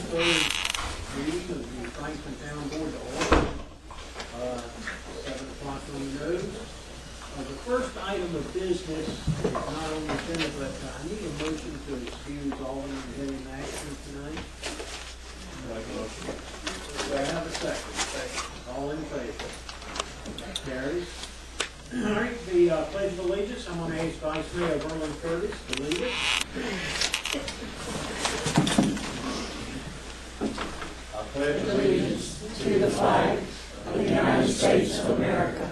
third reading of the Franklin Town Board to order. 7 o'clock on the nose. The first item of business is not on the agenda, but I need a motion to excuse Aldermen William Action tonight. Do I have a second? All in favor? That carries. All right, the Pledge of Allegiance. I'm going to ask Vice Mayor Verlin Curtis to lead it. I pledge allegiance to the flag of the United States of America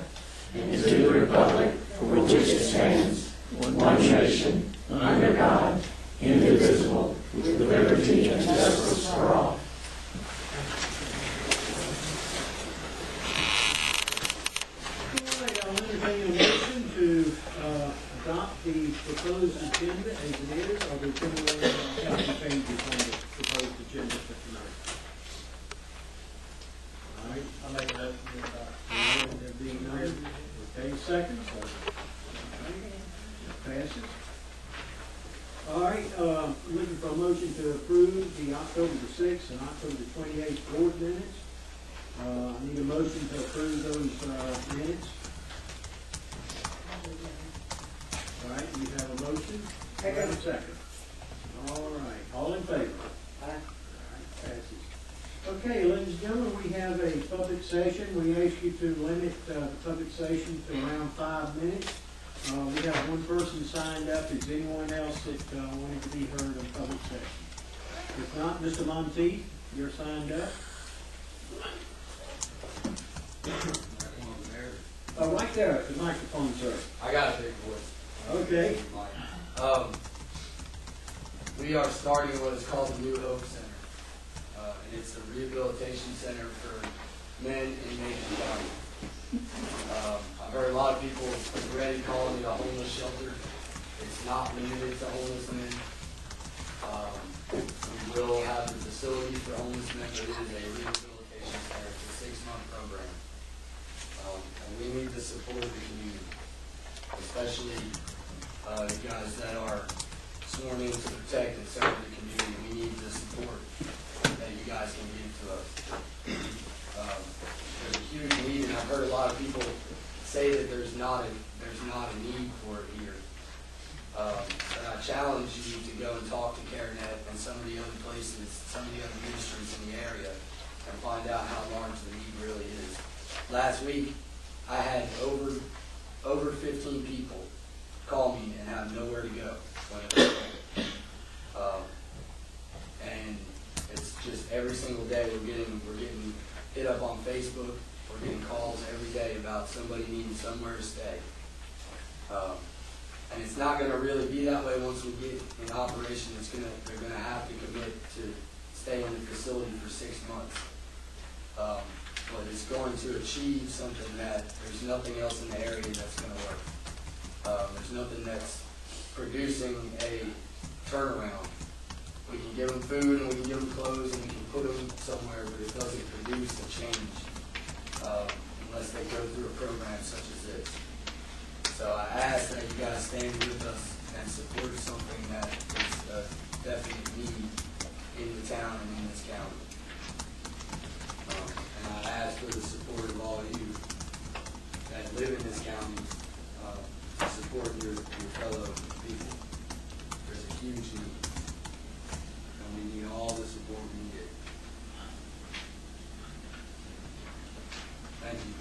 and to the republic for which it stands, one nation, under God, indivisible, with liberty and justice for all. I'll entertain a motion to adopt the proposed agenda as it is. Are there any changes on the proposed agenda for tonight? All right. I'll make a motion to adopt. There being none. Okay, second. Passes. All right, looking for a motion to approve the October the 6th and October the 28th board minutes. I need a motion to approve those minutes. All right, you have a motion? I have a second. All right, all in favor? Aye. All right, passes. Okay, ladies and gentlemen, we have a public session. We ask you to limit the public session to around 5 minutes. We have one person signed up. Is anyone else that wanted to be heard in public session? If not, Mr. Monteith, you're signed up. Right there at the microphone, sir. I got a big voice. Okay. We are starting what is called the New Hope Center. And it's a rehabilitation center for men in Macon County. I've heard a lot of people already calling it a homeless shelter. It's not limited to homeless men. We will have a facility for homeless men, but it is a rehabilitation center. It's a 6-month program. And we need the support of the community, especially you guys that are sworn in to protect and serve the community. We need the support that you guys can give to us. There's a huge need, and I've heard a lot of people say that there's not a need for it here. But I challenge you to go and talk to CareNet and some of the other places, some of the other ministries in the area, and find out how large the need really is. Last week, I had over 15 people call me and have nowhere to go when it was cold. And it's just every single day we're getting hit up on Facebook. We're getting calls every day about somebody needing somewhere to stay. And it's not going to really be that way once we get in operation. They're going to have to commit to stay in the facility for 6 months. But it's going to achieve something that there's nothing else in the area that's going to work. There's nothing that's producing a turnaround. We can give them food and we can give them clothes and we can put them somewhere, but it doesn't produce a change unless they go through a program such as this. So I ask that you guys stand with us and support something that is a definite need in the town and in this county. And I ask for the support of all of you that live in this county to support your fellow people. There's a huge need. And we need all the support we can get. Thank you.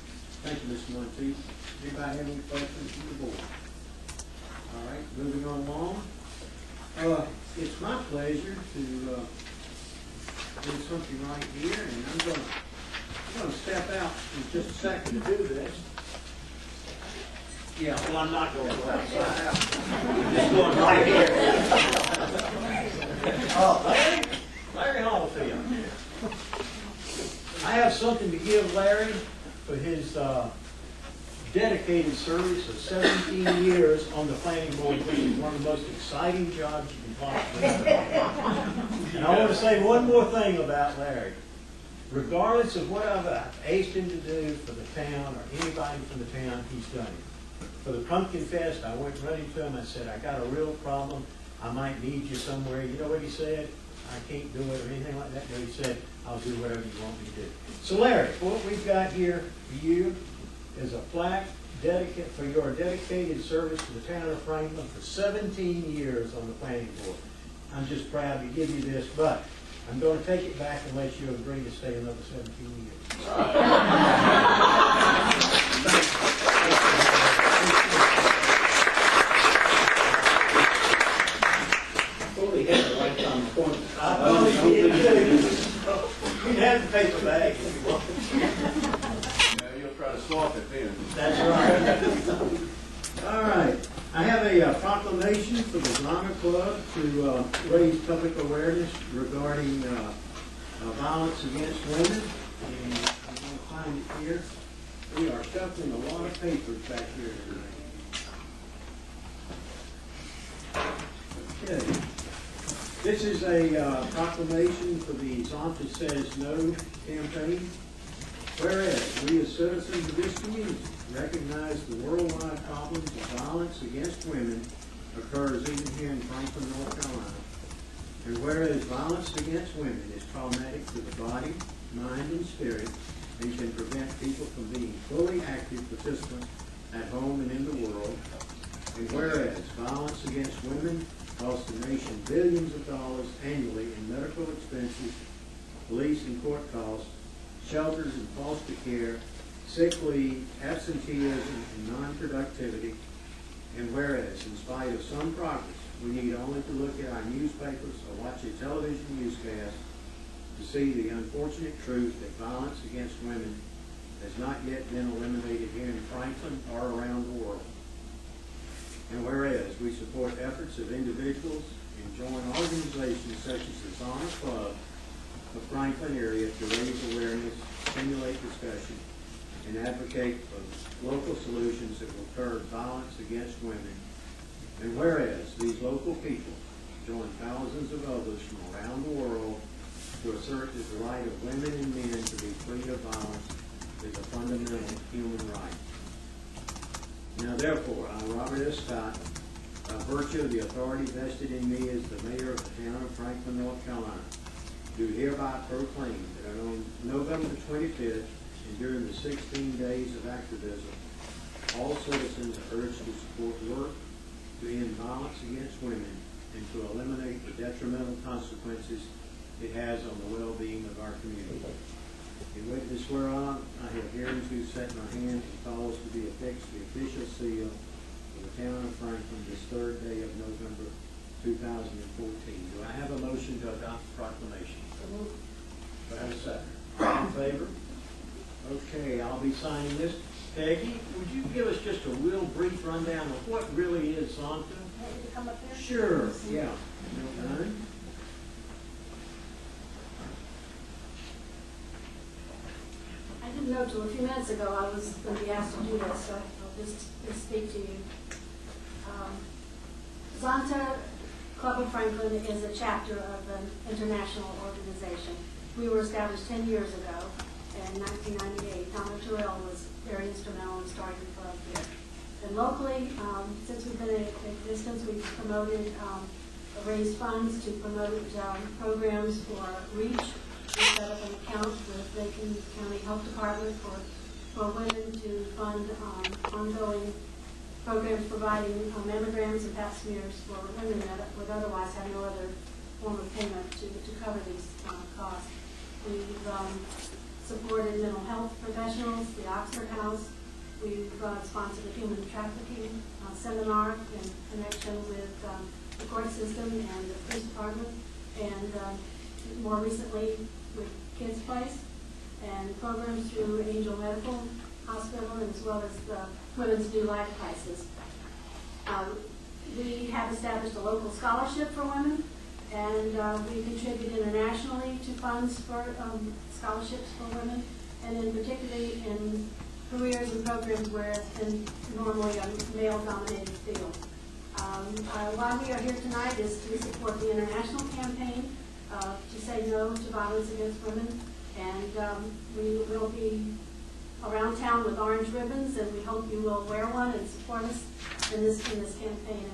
Thank you, Mr. Monteith. Anybody have any questions from the board? All right, moving on along. It's my pleasure to do something right here, and I'm going to step out in just a second to do this. Yeah, well, I'm not going to go outside. I'm just going right here. Larry Hallfield. I have something to give Larry for his dedicated service of 17 years on the planning board, which is one of the most exciting jobs you can possibly have. And I want to say one more thing about Larry. Regardless of what I've asked him to do for the town or anybody from the town, he's done it. For the Pumpkin Fest, I went running to him. I said, I got a real problem. I might need you somewhere. You know what he said? I can't do it or anything like that, but he said, I'll do whatever you want me to do. So Larry, what we've got here for you is a plaque for your dedicated service to the town of Franklin for 17 years on the planning board. I'm just proud to give you this, but I'm going to take it back unless you agree to stay another 17 years. Fully had a lifetime appointment. I probably did too. You can have the paper bag if you want. You'll try to swap it then. That's right. All right. I have a proclamation for the Honor Club to raise public awareness regarding violence against women. And I'm going to find it here. We are stuffed in a lot of papers back here tonight. Okay. This is a proclamation for the Zonta Says No campaign. Whereas we as citizens of this community recognize the worldwide problems of violence against women occurs even here in Franklin, North Carolina. And whereas violence against women is traumatic to the body, mind, and spirit, and can prevent people from being fully active participants at home and in the world. And whereas violence against women costs the nation billions of dollars annually in medical expenses, police and court costs, shelters and foster care, sick leave, absenteeism, and non-productivity. And whereas, in spite of some progress, we need only to look at our newspapers or watch a television newscast to see the unfortunate truth that violence against women has not yet been eliminated here in Franklin or around the world. And whereas we support efforts of individuals and join organizations such as the Honor Club of Franklin area to raise awareness, stimulate discussion, and advocate for local solutions that will curb violence against women. And whereas these local people join thousands of others from around the world to assert that the right of women and men to be free of violence is a fundamental human right. Now therefore, I, Robert S. Scott, by virtue of the authority vested in me as the mayor of the town of Franklin, North Carolina, do hereby proclaim that on November 25th and during the 16 days of activism, all citizens are urged to support work to end violence against women and to eliminate the detrimental consequences it has on the well-being of our community. In witness whereof, I have hereunto set my hand and cause to be affixed the official seal of the town of Franklin this 3rd day of November 2014. Do I have a motion to adopt the proclamation? Do I have a second? All in favor? Okay, I'll be signing this. Peggy, would you give us just a real brief rundown of what really is Zonta? Come up here? Sure, yeah. I didn't know till a few minutes ago I was going to be asked to do this, so I'll just speak to you. Zonta Club of Franklin is a chapter of an international organization. We were established 10 years ago in 1998. Donna Terrell was very instrumental in starting the club here. And locally, since we've been in existence, we've promoted, raised funds to promote programs for REACH. We set up an account with Lincoln County Health Department for women to fund ongoing programs providing mammograms and pap smears for women that would otherwise have no other form of payment to cover these costs. We've supported mental health professionals, the Oxford House. We've sponsored a human trafficking seminar in connection with the court system and the police department, and more recently with Kids Place, and programs through Angel Medical Hospital, as well as the Women's New Life Crisis. We have established a local scholarship for women, and we contribute internationally to funds for scholarships for women, and in particularly in careers and programs where it's been normally a male-dominated field. Why we are here tonight is to support the international campaign to say no to violence against women, and we will be around town with orange ribbons, and we hope you will wear one and support us in this campaign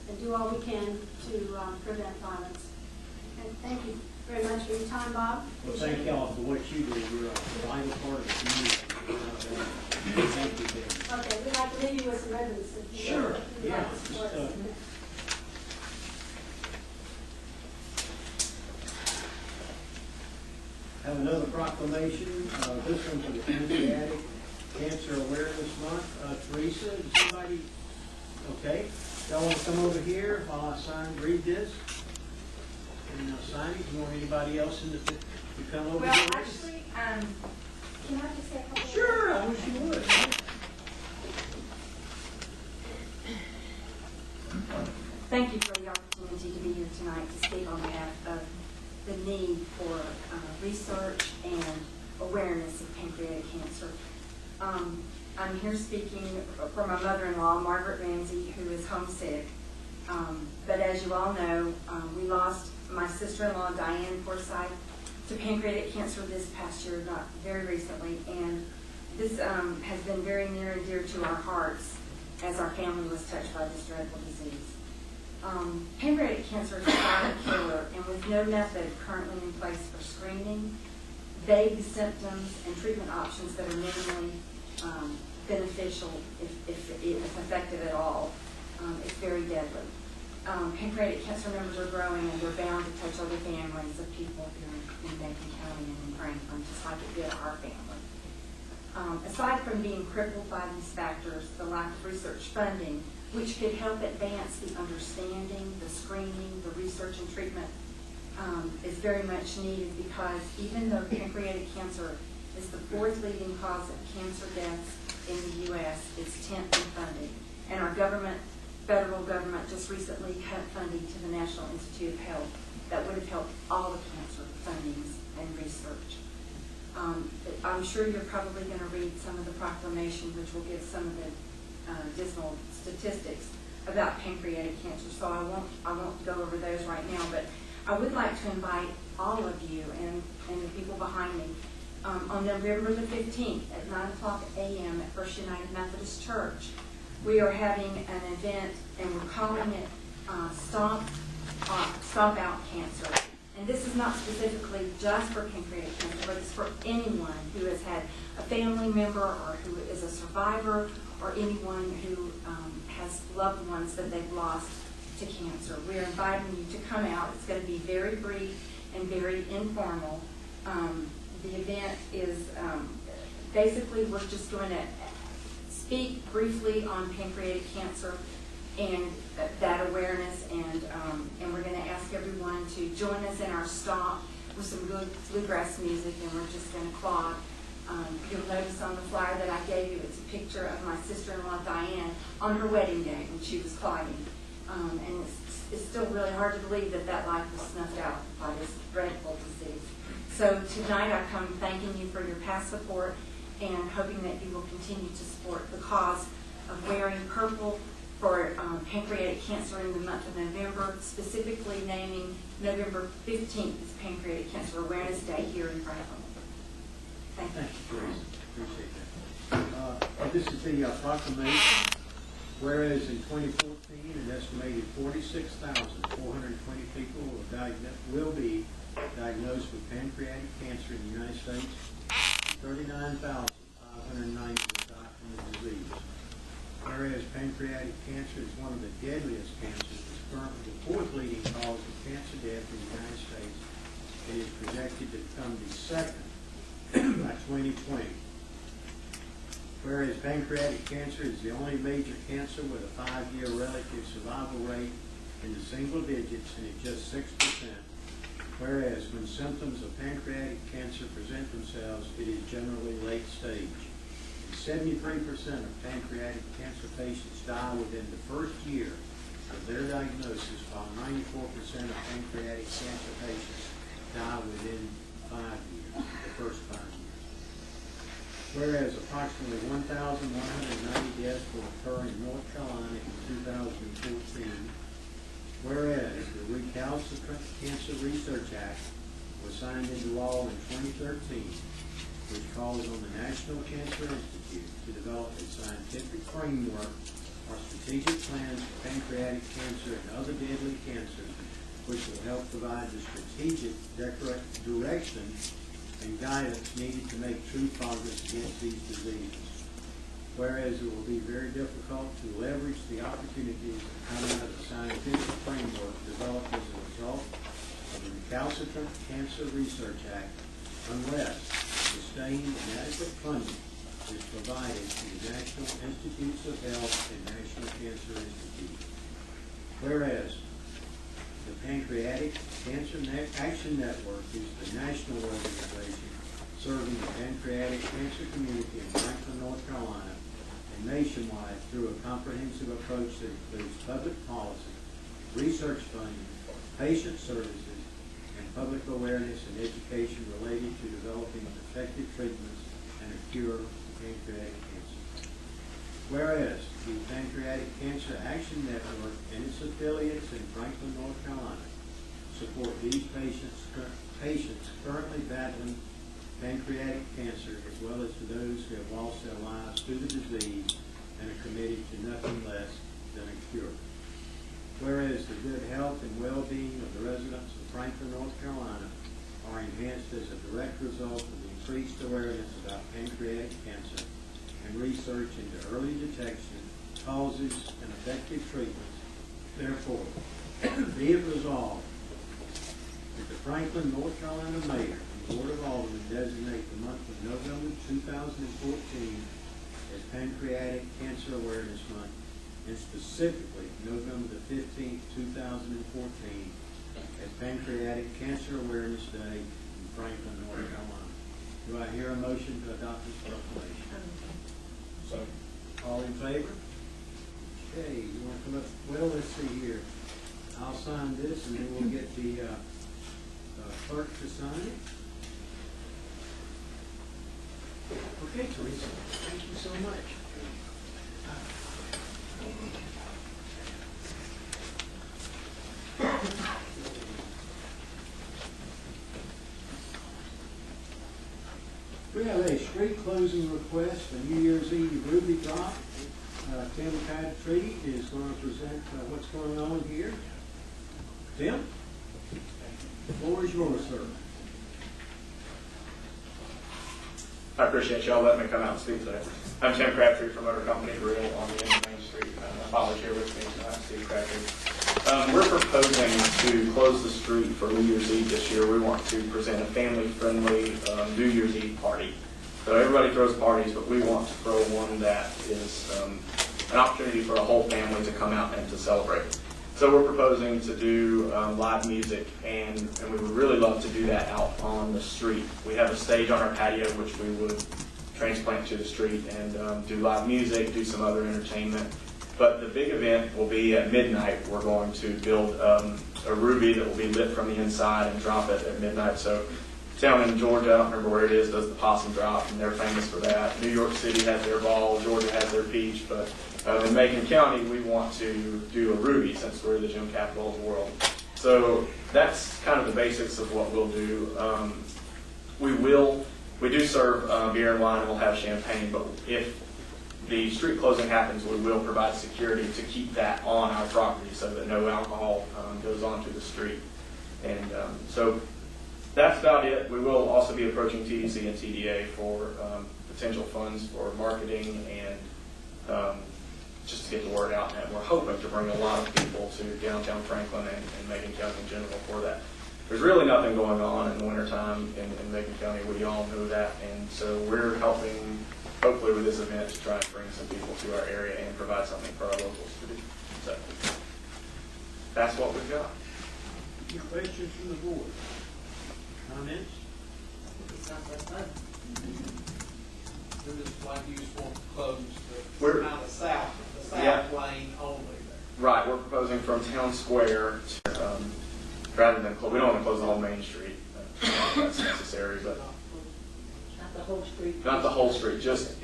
and do all we can to prevent violence. And thank you very much for your time, Bob. Well, thank y'all for what you do. You're a vital part of the community. Thank you, Dan. Okay, we'd like to leave you with some ribbons. if you Sure, would. You'd yeah, like to support just, us. Have another proclamation, this one for the Pancreatic Cancer Awareness Month. Teresa, is somebody, okay? Y'all want to come over here while I read this? And sign it. You want anybody else to come over Well, here? actually, can I just say a couple of Sure, I wish you would. Thank you for the opportunity to be here tonight to speak on behalf of the need for research and awareness of pancreatic cancer. I'm here speaking for my mother-in-law, Margaret Ramsey, who is homesick. But as you all know, we lost my sister-in-law, Diane Forsythe, to pancreatic cancer this past year, not very recently. And this has been very near and dear to our hearts as our family was touched by this dreadful disease. Pancreatic cancer is a silent killer, and with no method currently in place for screening, vague symptoms, and treatment options that are minimally beneficial, if effective at all, it's very deadly. Pancreatic cancer numbers are growing, and they're bound to touch other families of people here in Macon County and in Franklin, just like it did our family. Aside from being crippled by these factors, the lack of research funding, which could help advance the understanding, the screening, the research and treatment, is very much needed, because even though pancreatic cancer is the fourth leading cause of cancer deaths in the U.S., it's 10th in funding. And our federal government just recently cut funding to the National Institute of Health that would have helped all the cancer fundings and research. I'm sure you're probably going to read some of the proclamation, which will give some of the dismal statistics about pancreatic cancer, so I won't go over those right now, but I would like to invite all of you and the people behind me on November the 15th at 9:00 a.m. at First United Methodist Church. We are having an event, and we're calling it Stomp Out Cancer. And this is not specifically just for pancreatic cancer, but it's for anyone who has had a family member or who is a survivor, or anyone who has loved ones that they've lost to cancer. We're inviting you to come out. It's going to be very brief and very informal. The event is basically, we're just going to speak briefly on pancreatic cancer and that awareness, and we're going to ask everyone to join us in our stomp with some good bluegrass music, and we're just going to claw. You'll notice on the flyer that I gave you, it's a picture of my sister-in-law Diane on her wedding day when she was climbing. And it's still really hard to believe that life was snuffed out by this dreadful disease. So tonight I come thanking you for your past support and hoping that you will continue to support the cause of wearing purple for pancreatic cancer in the month of November, specifically naming November 15th as Pancreatic Cancer Awareness Day here in Franklin. Thank you. Thank you, Teresa. Appreciate that. This is the proclamation. Whereas in 2014, an estimated 46,420 people will be diagnosed with pancreatic cancer in the United States, and 39,590 will die from the disease. Whereas pancreatic cancer is one of the deadliest cancers, it's currently the fourth leading cause of cancer death in the United States. It is projected to become the second by 2020. Whereas pancreatic cancer is the only major cancer with a 5-year relative survival rate in the single digits and at just 6%. Whereas when symptoms of pancreatic cancer present themselves, it is generally late stage. And 73% of pancreatic cancer patients die within the first year of their diagnosis, while 94% of pancreatic cancer patients die within 5 years, the first 5 years. Whereas approximately 1,190 deaths will occur in North Carolina in 2014. Whereas the Recalcitrant Cancer Research Act was signed into law in 2013, which calls on the National Cancer Institute to develop a scientific framework or strategic plans for pancreatic cancer and other deadly cancers which will help provide the strategic direction and guidance needed to make true progress against these diseases. Whereas it will be very difficult to leverage the opportunities coming out of the scientific framework developed as a result of the Recalcitrant Cancer Research Act unless sustained and adequate funding is provided to the National Institutes of Health and National Cancer Institute. Whereas the Pancreatic Cancer Action Network is the national organization serving the pancreatic cancer community in Franklin, North Carolina, and nationwide through a comprehensive approach that includes public policy, research funding, patient services, and public awareness and education related to developing effective treatments and a cure for pancreatic cancer. Whereas the Pancreatic Cancer Action Network and its affiliates in Franklin, North Carolina support these patients currently battling pancreatic cancer, as well as to those who have lost their lives through the disease and are committed to nothing less than a cure. Whereas the good health and well-being of the residents of Franklin, North Carolina are enhanced as a direct result of the increased awareness about pancreatic cancer and research into early detection, causes, and effective treatments. Therefore, be it resolved that the Franklin, North Carolina Mayor and Board of Aldermen designate the month of November 2014 as Pancreatic Cancer Awareness Month, and specifically November the 15th, 2014 as Pancreatic Cancer Awareness Day in Franklin, North Carolina. Do I hear a motion to adopt this proclamation? All in favor? Okay, you want to come up? Well, let's see here. I'll sign this and then we'll get the clerk to sign it. Okay, Teresa, thank you so much. We have a street closing request for New Year's Eve Ruby Drop. Tim Crabtree is going to present what's going on here. Tim, the floor is yours, sir. I appreciate y'all letting me come out and speak today. I'm Tim Crabtree from Motor Company Grill on the end of Main Street. Father's here with me tonight, Steve Crabtree. We're proposing to close the street for New Year's Eve this year. We want to present a family-friendly New Year's Eve party. So everybody throws parties, but we want to throw one that is an opportunity for a whole family to come out and to celebrate. So we're proposing to do live music, and we would really love to do that out on the street. We have a stage on our patio, which we would transplant to the street and do live music, do some other entertainment. But the big event will be at midnight. We're going to build a ruby that will be lit from the inside and drop it at midnight. So town in Georgia, I don't remember where it is, does the possum drop, and they're famous for that. New York City has their ball, Georgia has their peach, but in Macon County, we want to do a ruby since we're the gem capital of the world. So that's kind of the basics of what we'll do. We do serve beer and wine, and we'll have champagne, but if the street closing happens, we will provide security to keep that on our property so that no alcohol goes onto the street. And so that's about it. We will also be approaching TDC and TDA for potential funds for marketing and just to get the word out. And we're hoping to bring a lot of people to downtown Franklin and Macon County in general for that. There's really nothing going on in the wintertime in Macon County. We all know that. And so we're helping, hopefully with this event, to try and bring some people to our area and provide something for our locals to do. So that's what we've got. Any questions from the board? Comments? We're just like you just want to close We're- the kind of south Yeah. lane only there. Right, we're proposing from Town Square to, rather than, we don't want to close the whole Main Street. That's necessary, but Not the whole street. not the whole street, just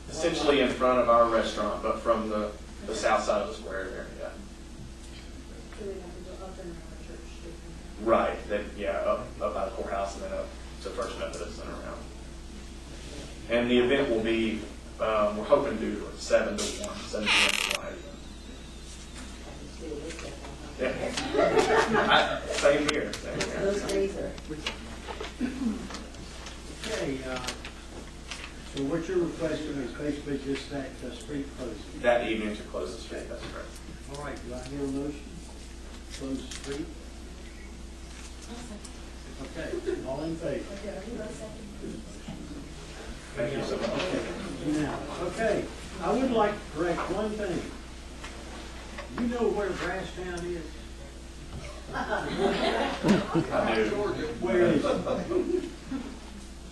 essentially in front of our restaurant, but from the south side of the square there, yeah. So we have to go up and around Church Street. Right, then, yeah, up by the courthouse and then up to First Methodist and around. And the event will be, we're hoping to do 7 p.m. to 1 a.m. I can still look at that. Yeah. sir. Okay, so what you're requesting is basically just that street closing. That evening to close the street, that's correct. All right, do I hear a motion? Close the street? Okay, all in favor? Thank you so much. Now, okay, I would like to correct one thing. You know where Grasstown is? I do. Where is it?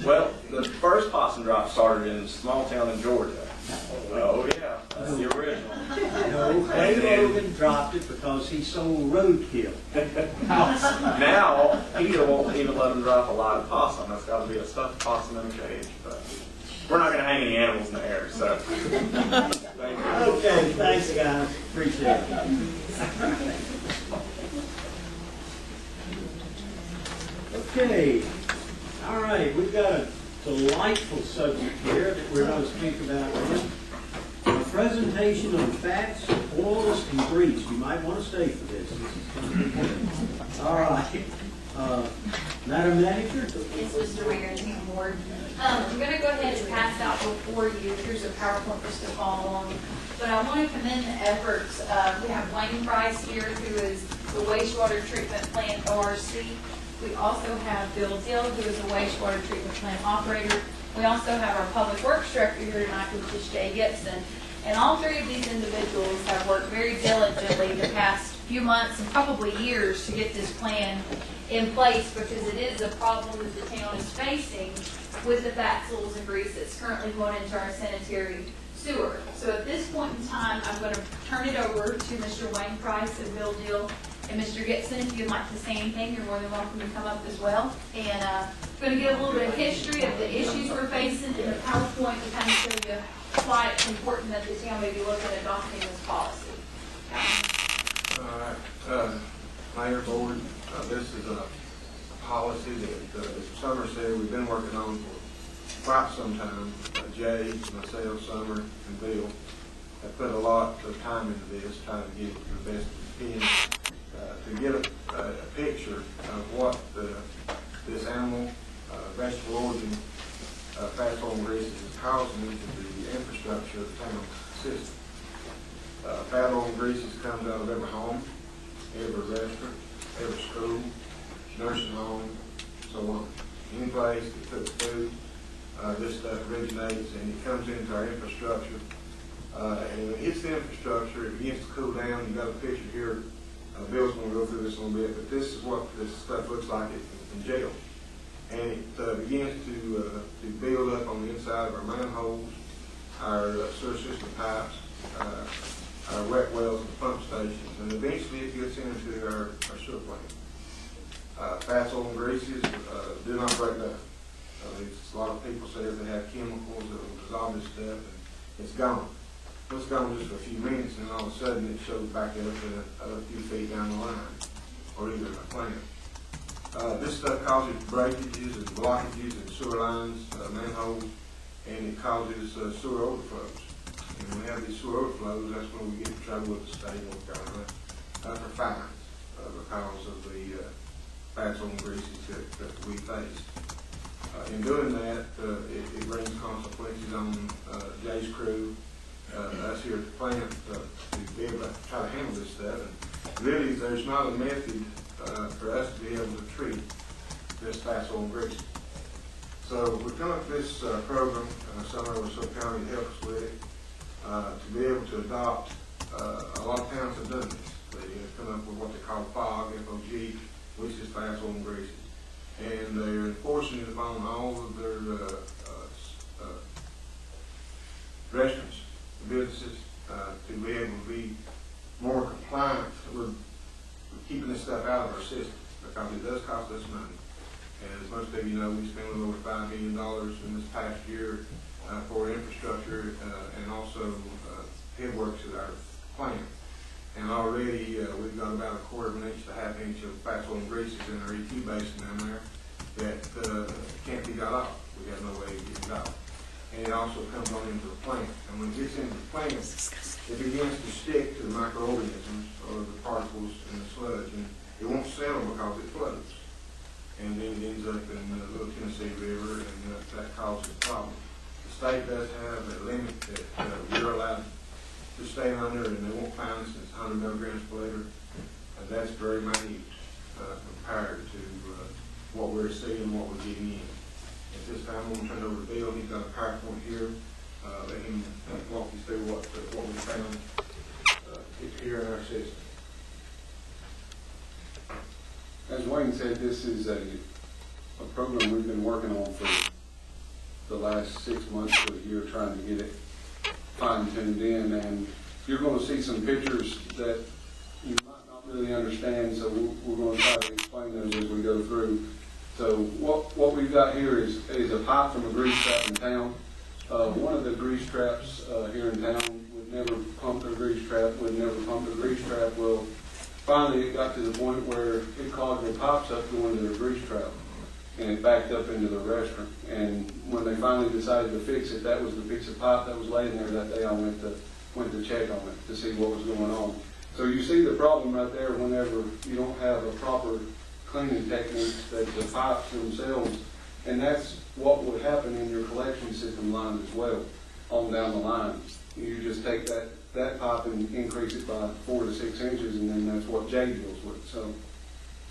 Well, the first possum drop started in a small town in Georgia. Oh, yeah, that's the original. No, Clay Logan dropped it because he sold roadkill. Now, PETA won't even let them drop a live possum. That's got to be a stuffed possum in a cage. But we're not going to hang any animals in the air, so. Thank you. Okay, thanks, guys. Appreciate it. Okay, all right, we've got a delightful subject here that we're going to speak about now. A presentation on fats, oils, and grease. You might want to stay for this. This is going to be good. All right. Madam Manager? Yes, Mr. Mayor and Team Board. I'm going to go ahead and pass out before you. Here's a PowerPoint just to follow along. But I want to commend the efforts. We have Wayne Price here, who is the wastewater treatment plant ORC. We also have Bill Dill, who is a wastewater treatment plant operator. We also have our public works director here tonight, which is Jay Gibson. And all three of these individuals have worked very diligently the past few months and probably years to get this plan in place, because it is a problem that the town is facing with the fats, oils, and grease that's currently going into our sanitary sewer. So at this point in time, I'm going to turn it over to Mr. Wayne Price and Bill Dill. And Mr. Gibson, if you'd like to say anything, you're more than welcome to come up as well. And I'm going to give a little bit of history of the issues we're facing in the PowerPoint to kind of show you why it's important that the town may be looking at adopting this policy. Mayor, Board, this is a policy that Summer said we've been working on for quite some time. Jay, myself, Summer, and Bill have put a lot of time into this, trying to get the best we can to get a picture of what this animal, vegetable origin, fats, oil, and greases is causing into the infrastructure of the town system. Fat, oil, and greases comes out of every home, every restaurant, every school, nursing home, so on. Any place that cooks food, this stuff originates and it comes into our infrastructure. And when it hits the infrastructure, it begins to cool down. You've got a picture here. Bill's going to go through this a little bit, but this is what this stuff looks like in jail. And it begins to build up on the inside of our manholes, our sewer system pipes, our wet wells and pump stations, and eventually it gets into our sewer plant. Fats, oil, and greases do not break down. A lot of people say they have chemicals that will dissolve this stuff, and it's gone. It's gone just for a few minutes, and all of a sudden it shows back up a few feet down the line, or even a plant. This stuff causes breakages and blockages in sewer lines, manholes, and it causes sewer overflows. And when we have these sewer overflows, that's when we get in trouble with the state of North Carolina for fines because of the fats, oil, and greases that we face. In doing that, it brings consequences on Jay's crew, us here at the plant, to be able to try to handle this stuff. And really, there's not a method for us to be able to treat this fats, oil, and grease. So we've come up with this program, Summer Oversoul County to help us with it, to be able to adopt. A lot of towns have done this. They have come up with what they call FOG, F-O-G, which is fats, oil, and greases. And they're enforcing it upon all of their restaurants, businesses, to be able to be more compliant with keeping this stuff out of our system, because it does cost us money. And as most of you know, we spent a little over $5 million in this past year for infrastructure and also headworks at our plant. And already we've got about a quarter of an inch to half inch of fats, oil, and greases in our EQ basin down there that can't be got off. We have no way to get it off. And it also comes on into the plant. And when it gets into the plant, it begins to stick to the microorganisms or the particles in the sludge. And it won't settle because it floats. and then it ends up in the Little Tennessee River, and that causes problems. The state does have a limit that we're allowed to stay under, and they won't find us, it's 100 milligrams per liter, and that's very minute compared to what we're seeing, what we're getting in. At this time, I'm going to turn it over to Bill. He's got a PowerPoint here. Let him walk you through what we found here in our system. As Wayne said, this is a program we've been working on for the last 6 months to a year, trying to get it fine-tuned in, and you're going to see some pictures that you might not really understand, so we're going to try to explain those as we go through. So what we've got here is a pipe from a grease trap in town. One of the grease traps here in town would never pump their grease trap, Well, finally it got to the point where it clogged their pipes up going to their grease trap, and it backed up into the restaurant. And when they finally decided to fix it, that was the piece of pipe that was laying there that day. I went to check on it to see what was going on. So you see the problem right there whenever you don't have a proper cleaning techniques, that the pipes themselves, and that's what would happen in your collection system lines as well, on down the line. You just take that pipe and increase it by 4 to 6 inches, and then that's what Jay deals with. So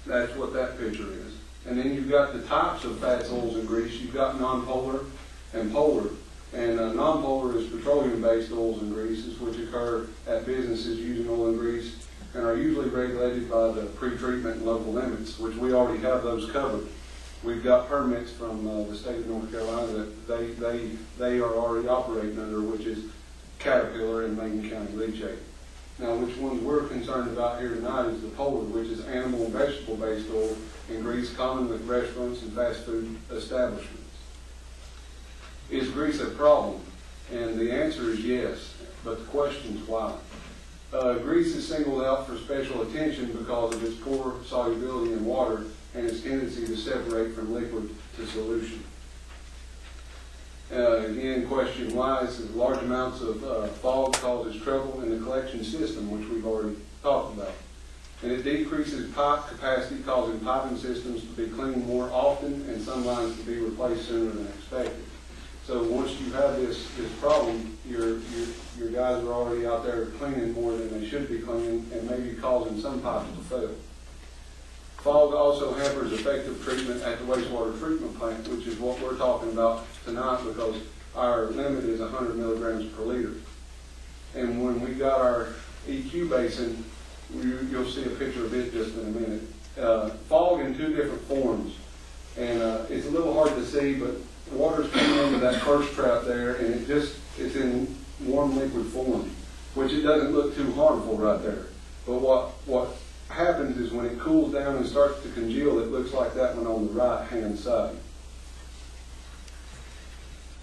that's what that picture is. And then you've got the types of fats, oils, and grease. You've got non-polar and polar. And non-polar is petroleum-based oils and greases, which occur at businesses using oil and grease and are usually regulated by the pre-treatment and local limits, which we already have those covered. We've got permits from the state of North Carolina that they are already operating under, which is Caterpillar and Macon County Leachate. Now, which ones we're concerned about here tonight is the polar, which is animal and vegetable-based oil and grease common with restaurants and fast food establishments. Is grease a problem? And the answer is yes, but the question is why. Grease is singled out for special attention because of its poor solubility in water and its tendency to separate from liquid to solution. Again, question why is that large amounts of fog causes trouble in the collection system, which we've already talked about. And it decreases pipe capacity, causing piping systems to be cleaned more often and some lines to be replaced sooner than expected. So once you have this problem, your guys are already out there cleaning more than they should be cleaning and maybe causing some pipes to fail. Fog also hampers effective treatment at the wastewater treatment plant, which is what we're talking about tonight because our limit is 100 milligrams per liter. And when we got our EQ basin, you'll see a picture of it just in a minute. Fog in 2 different forms. And it's a little hard to see, but water's coming into that first trap there, and it's in warm liquid form, which it doesn't look too harmful right there. But what happens is when it cools down and starts to congeal, it looks like that one on the right-hand side.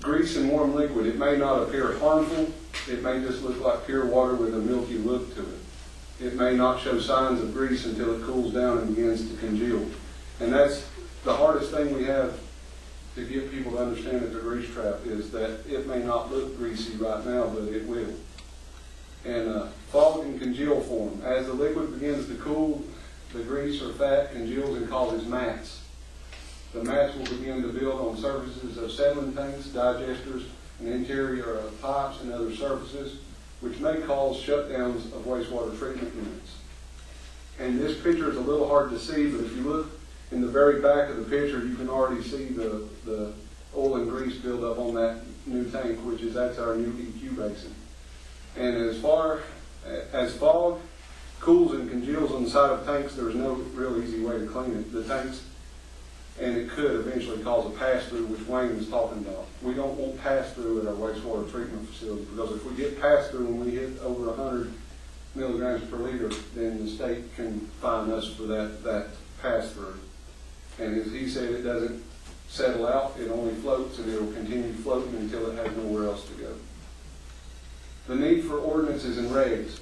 Grease and warm liquid, it may not appear harmful. It may just look like pure water with a milky look to it. It may not show signs of grease until it cools down and begins to congeal. And that's the hardest thing we have to get people to understand at the grease trap is that it may not look greasy right now, but it will. And fog and congeal form. As the liquid begins to cool, the grease or fat congeals and causes mats. The mats will begin to build on surfaces of settling tanks, digesters, and interior of pipes and other surfaces, which may cause shutdowns of wastewater treatment units. And this picture is a little hard to see, but if you look in the very back of the picture, you can already see the oil and grease buildup on that new tank, that's our new EQ basin. And as far as fog cools and congeals on the side of tanks, there's no real easy way to clean it. The tanks, and it could eventually cause a pass-through, which Wayne was talking about. We don't want pass-through at our wastewater treatment facility because if we get pass-through and we hit over 100 milligrams per liter, then the state can fine us for that pass-through. And as he said, it doesn't settle out, it only floats, and it will continue floating until it has nowhere else to go. The need for ordinances and regs.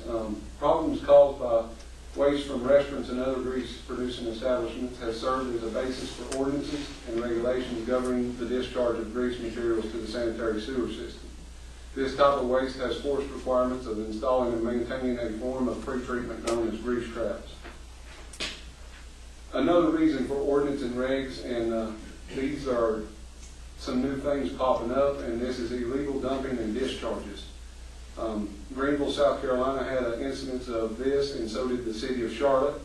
Problems caused by waste from restaurants and other grease-producing establishments has served as a basis for ordinances and regulations governing the discharge of grease materials to the sanitary sewer system. This type of waste has forced requirements of installing and maintaining a form of pre-treatment known as grease traps. Another reason for ordinance and regs, and these are some new things popping up, and this is illegal dumping and discharges. Greenville, South Carolina had an incidence of this, and so did the city of Charlotte,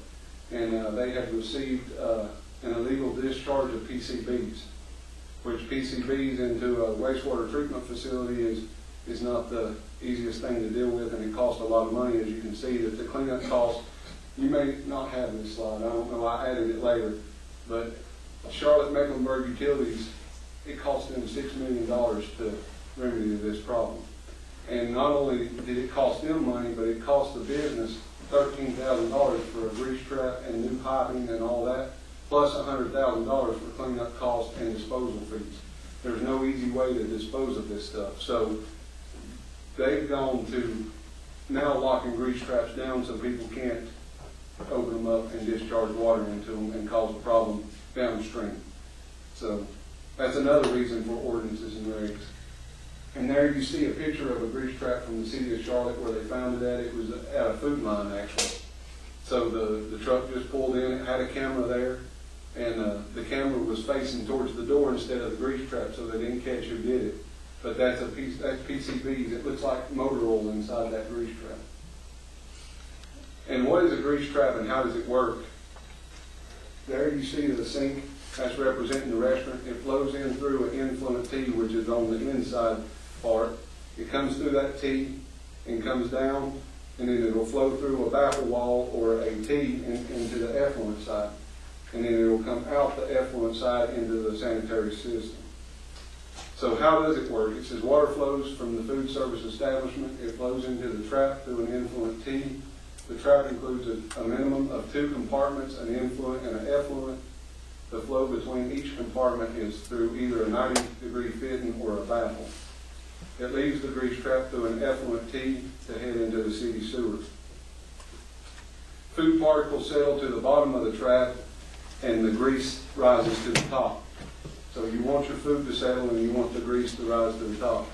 and they have received an illegal discharge of PCBs, which PCBs into a wastewater treatment facility is not the easiest thing to deal with, and it costs a lot of money. As you can see, that the cleanup cost, you may not have this slide, I don't know, I added it later, but Charlotte Mecklenburg Utilities, it cost them $6 million to remedy this problem. And not only did it cost them money, but it cost the business $13,000 for a grease trap and new piping and all that, plus $100,000 for cleanup costs and disposal fees. There's no easy way to dispose of this stuff. So they've gone to now locking grease traps down so people can't open them up and discharge water into them and cause a problem downstream. So that's another reason for ordinances and regs. And there you see a picture of a grease trap from the city of Charlotte where they found it at. It was at a food line, actually. So the truck just pulled in, it had a camera there, and the camera was facing towards the door instead of the grease trap, so they didn't catch who did it. But that's PCBs. It looks like motor oil inside that grease trap. And what is a grease trap and how does it work? There you see the sink. That's representing the restaurant. It flows in through an influent T, which is on the inside part. It comes through that T and comes down, and then it'll flow through a baffle wall or a T into the effluent side. And then it'll come out the effluent side into the sanitary system. So how does it work? It says water flows from the food service establishment. It flows into the trap through an influent T. The trap includes a minimum of 2 compartments, an influent and an effluent. The flow between each compartment is through either a 90-degree fitting or a baffle. It leaves the grease trap through an effluent T to head into the city sewer. Food particles settle to the bottom of the trap, and the grease rises to the top. So you want your food to settle, and you want the grease to rise to the top.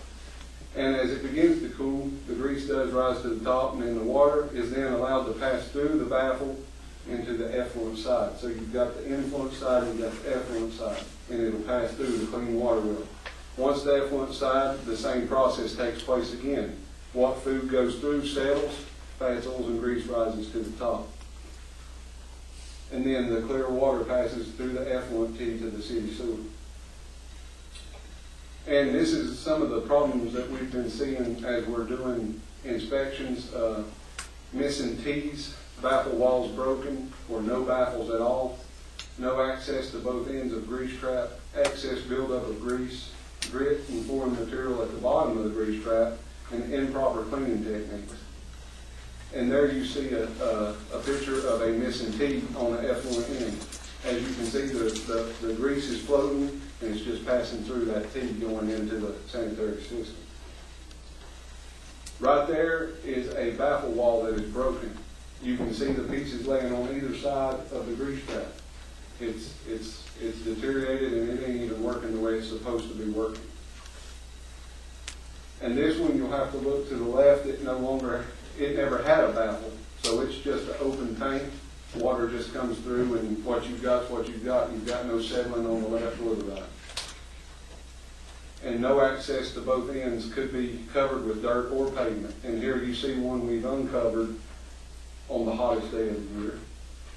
And as it begins to cool, the grease does rise to the top, and then the water is then allowed to pass through the baffle into the effluent side. So you've got the influent side and you've got the effluent side, and it'll pass through the clean water well. Once the effluent side, the same process takes place again. What food goes through settles, fats, oils, and grease rises to the top. And then the clear water passes through the effluent T to the city sewer. And this is some of the problems that we've been seeing as we're doing inspections. Missing T's, baffle walls broken, or no baffles at all, no access to both ends of grease trap, excess buildup of grease, grit and foreign material at the bottom of the grease trap, and improper cleaning techniques. And there you see a picture of a missing T on the effluent end. As you can see, the grease is floating, and it's just passing through that T going into the sanitary system. Right there is a baffle wall that is broken. You can see the pieces laying on either side of the grease trap. It's deteriorated, and it ain't even working the way it's supposed to be working. And this one, you'll have to look to the left. It never had a baffle, so it's just an open tank. Water just comes through, and what you've got is what you've got. You've got no settling on the left or the right. And no access to both ends could be covered with dirt or pavement. And here you see one we've uncovered on the hottest day of the year.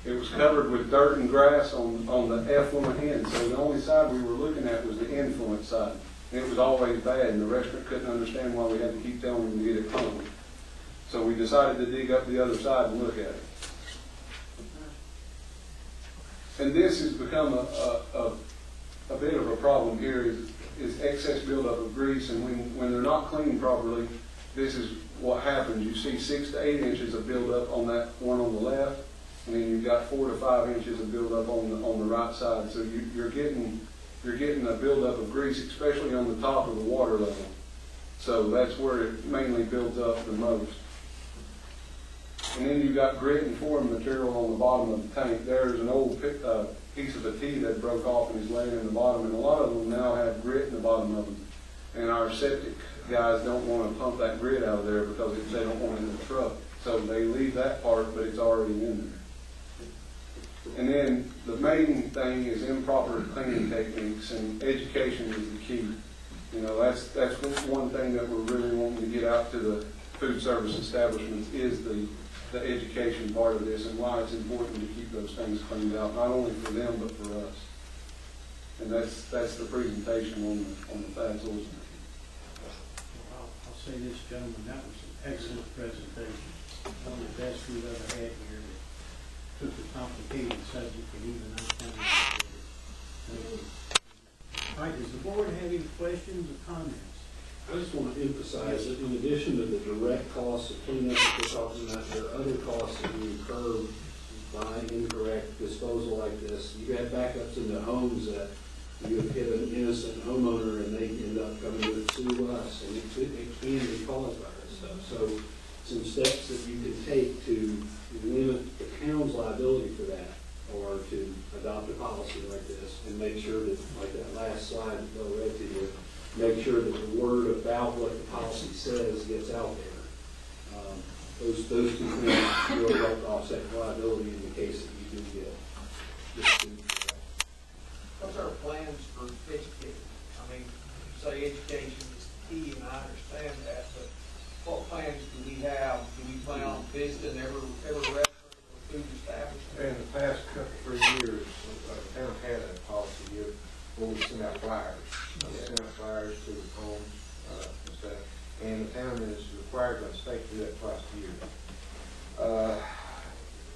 It was covered with dirt and grass on the effluent end. So the only side we were looking at was the influent side. And it was always bad, and the restaurant couldn't understand why we had to keep telling them to get it pumped. So we decided to dig up the other side and look at it. And this has become a bit of a problem here is excess buildup of grease, and when they're not cleaned properly, this is what happens. You see 6 to 8 inches of buildup on that one on the left, and then you've got 4 to 5 inches of buildup on the right side. So you're getting a buildup of grease, especially on the top of the water level. So that's where it mainly builds up the most. And then you've got grit and foreign material on the bottom of the tank. There's an old piece of a T that broke off and is laying in the bottom, and a lot of them now have grit in the bottom of them. And our septic guys don't want to pump that grit out of there because they don't want it in the truck. So they leave that part, but it's already in there. And then the main thing is improper cleaning techniques, and education is the key. You know, that's one thing that we're really wanting to get out to the food service establishments is the education part of this, and why it's important to keep those things cleaned out, not only for them but for us. And that's the presentation on the FADS ordinance. I'll say this, gentlemen, that was an excellent presentation. One of the best we've ever had here that took a complicated subject and even uncomplicated. Thank you. All right, does the board have any questions or comments? I just want to emphasize that in addition to the direct costs of cleanup that we're talking about, there are other costs that we incur by incorrect disposal like this. You have backups in the homes that you have hit an innocent homeowner and they end up coming to sue us, and it can be caused by this stuff. So some steps that you can take to limit the town's liability for that, or to adopt a policy like this and make sure that, like that last slide that Bill read to you, make sure that the word about what the policy says gets out there. Those two things will help offset liability in the case that you do get sued for that. What's our plans for educating? I mean, you say education is key, and I understand that, but what plans do we have? Do we plan on visiting every restaurant or food establishment? In the past 3 years, the town had a policy where we send out flyers. We send out flyers to the homes and stuff. And the town is required by the state to do that twice a year.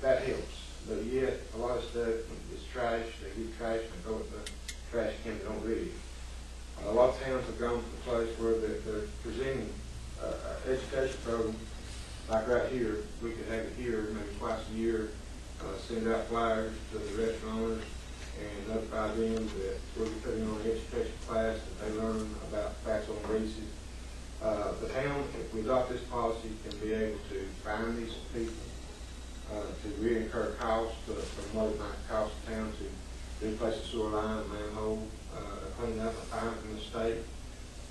That helps. But yet, a lot of stuff is trash. They get trash and throw it in the trash can. They don't read it. A lot of towns have gone to the place where they're presenting an education program. Like right here, we could have it here maybe twice a year, send out flyers to the restaurant owners and notify them that we'll be putting on an education class that they learn about fats on greases. The town, if we adopt this policy, can be able to find these people, to re-incur costs, from what it might cost the town to replace a sewer line, a manhole, clean up a pipe in the state.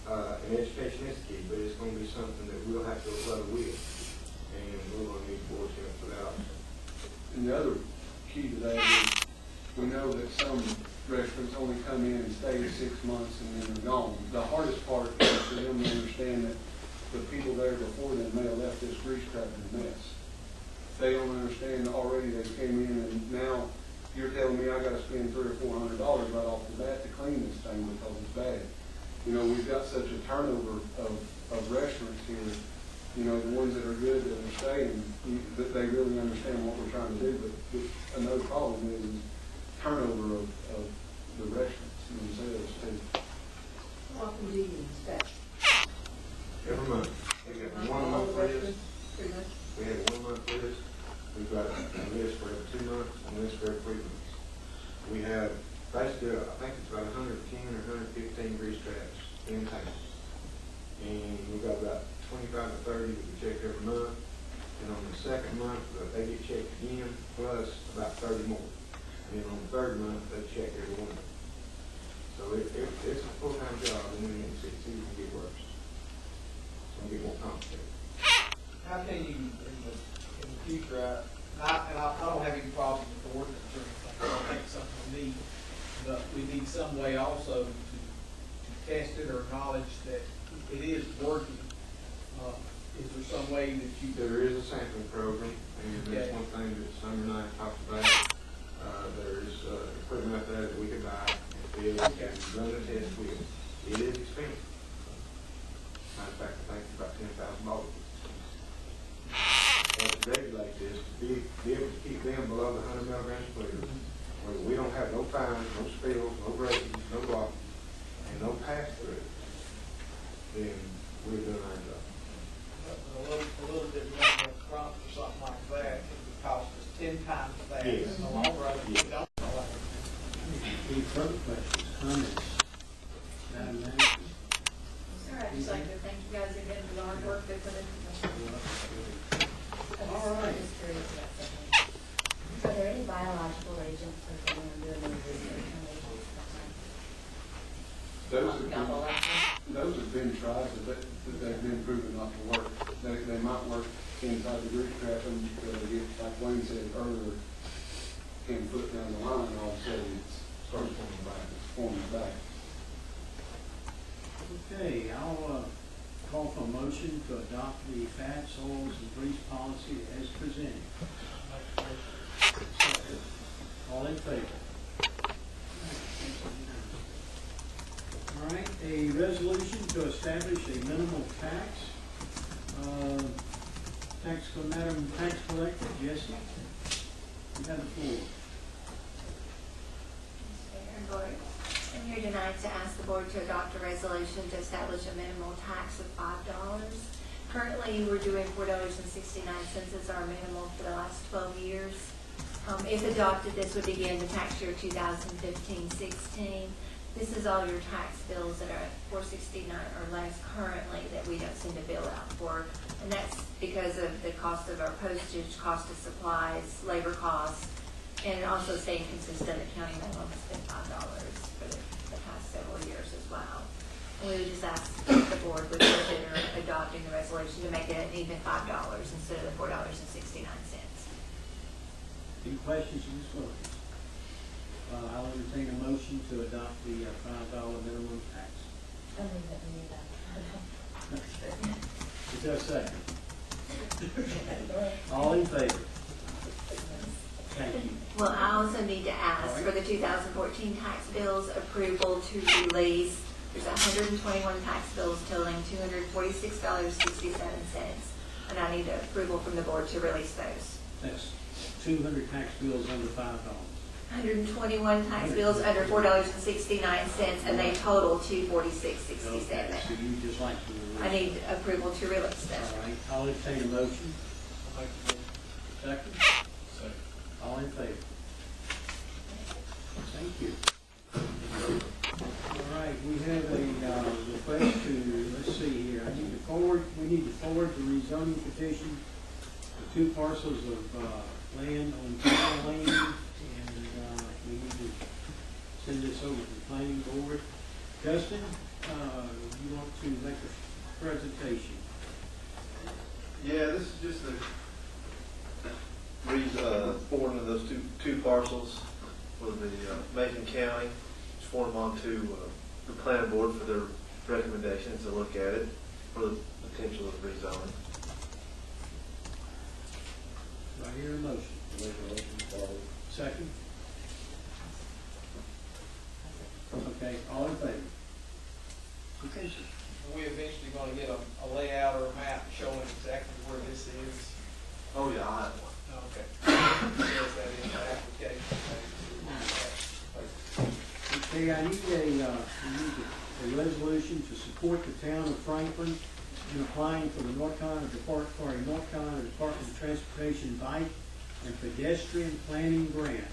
And education is key, but it's going to be something that we'll have to go with, and we're going to need board's help for that also. And the other key to that is, we know that some restaurants only come in and stay 6 months and then they're gone. The hardest part is for them to understand that the people there before them may have left this grease trap in a mess. They don't understand already they came in and now you're telling me I got to spend $300 or $400 right off the bat to clean this thing because it's bad. You know, we've got such a turnover of restaurants here. You know, the ones that are good that are staying, that they really understand what we're trying to do. But another problem is turnover of the restaurants themselves too. How often do you inspect? Every month. We get 1 month list. We have 1 month list. We've got a list for every 2 months and a list for every 3 months. We have basically, I think it's about 110 or 115 grease traps in town. And we've got about 25 to 30 that we check every month. And on the second month, they get checked again, plus about 30 more. And then on the third month, they check every one. So it's a full-time job, and then it's even get worse. It's going to get more complicated. How can you, in the future, I don't have any problem with the ordinance or anything, I don't think it's something we need, but we need some way also to test it or acknowledge that it is working. Is there some way that you? There is a sampling program, and that's one thing that Summer and I talked about. There's equipment out there that we can buy and build and run a test with. It is expensive. Matter of fact, I think it's about $10,000. And to regulate this, to be able to keep them below the 100 milligrams per liter, where we don't have no fines, no spills, no breakage, no blocking, and no pass-through, then we're doing our job. A little bit of front or something like that, it would cost us 10 times that. Yes. In the long run, we Yes. don't know that. Any further questions, comments? Madam Manager? Sir, I'd just like to thank you guys again for the hard work they put into this. All right. I'm just curious about something. Are there any biological agents or something doing any research on agents? Those have been tried, but they've been proven not to work. They might work inside the grease trap, and like Wayne said earlier, 10 foot down the line, all of a sudden it starts forming back. Okay, I'll call for a motion to adopt the fats, oils, and grease policy as presented. All in favor? All right, a resolution to establish a minimal tax. Madam Tax Collector, Jesse, you have the floor. Mayor Board, I'm here tonight to ask the board to adopt a resolution to establish a minimal tax of $5. Currently, we're doing $4.69 as our minimal for the last 12 years. If adopted, this would begin the tax year 2015-16. This is all your tax bills that are at $4.69 or less currently that we don't send a bill out for. And that's because of the cost of our postage, cost of supplies, labor costs, and also staying consistent. The county minimum has been $5 for the past several years as well. And we would just ask if the board would consider adopting the resolution to make it an even $5 instead of the $4.69. Any questions from Ms. Wilkins? I'll entertain a motion to adopt the $5 minimum tax. I think that we need that. Is there a second? All in favor? Thank you. Well, I also need to ask for the 2014 tax bills approval to release. There's 121 tax bills totaling $246.67, and I need approval from the board to release those. That's 200 tax bills under $5. 121 tax bills under $4.69, and they total $246.67. Okay, so you just like to release. I need approval to release them. All right, I'll entertain a motion. Second? Second. All in favor? Thank you. All right, we have a request to, let's see here, we need to forward the rezoning petition for 2 parcels of land on Gavel Lane, and we need to send this over to the planning board. Justin, you want to make a presentation? Yeah, this is just forwarding of those two parcels for the Macon County. Just forward them on to the planning board for their recommendations to look at it for the potential of rezoning. Do I hear a motion? Second? Okay, all in favor? Okay, sir. We eventually gonna get a layout or a map showing exactly where this is. Oh yeah, I have one. Okay. There's that in the application. Okay, I need a resolution to support the town of Franklin in applying for the North Carolina Department of Transportation Bike and Pedestrian Planning Grant.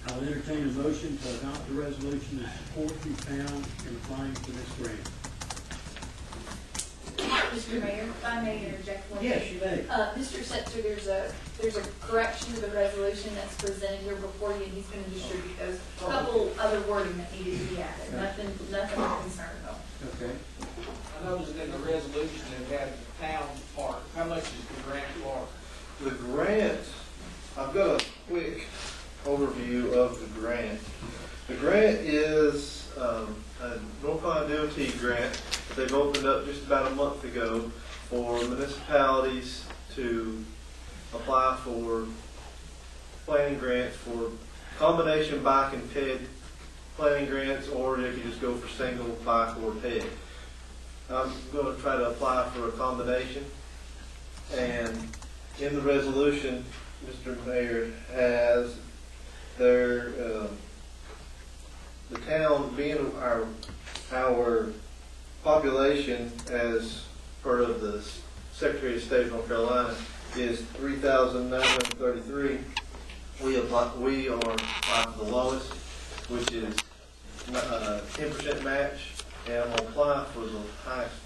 I'll entertain a motion to adopt the resolution to support the town in applying for this grant. Mr. Mayor, if I may interject one thing. Yes, you may. Mr. Setzer, there's a correction to the resolution that's presented here before you, and he's gonna distribute those. A couple other wording that needed to be added, nothing to concern about. Okay. I noticed in the resolution it had the town part. How much is the grant for? The grant, I've got a quick overview of the grant. The grant is a North Carolina DOT grant that they've opened up just about a month ago for municipalities to apply for planning grants for combination bike and ped planning grants, or they could just go for single bike or ped. I'm going to try to apply for a combination, and in the resolution, Mr. Mayor, has their the town being our population as part of the Secretary of State of North Carolina is 3,933. We are applying for the lowest, which is 10% match, and I'm gonna apply for the highest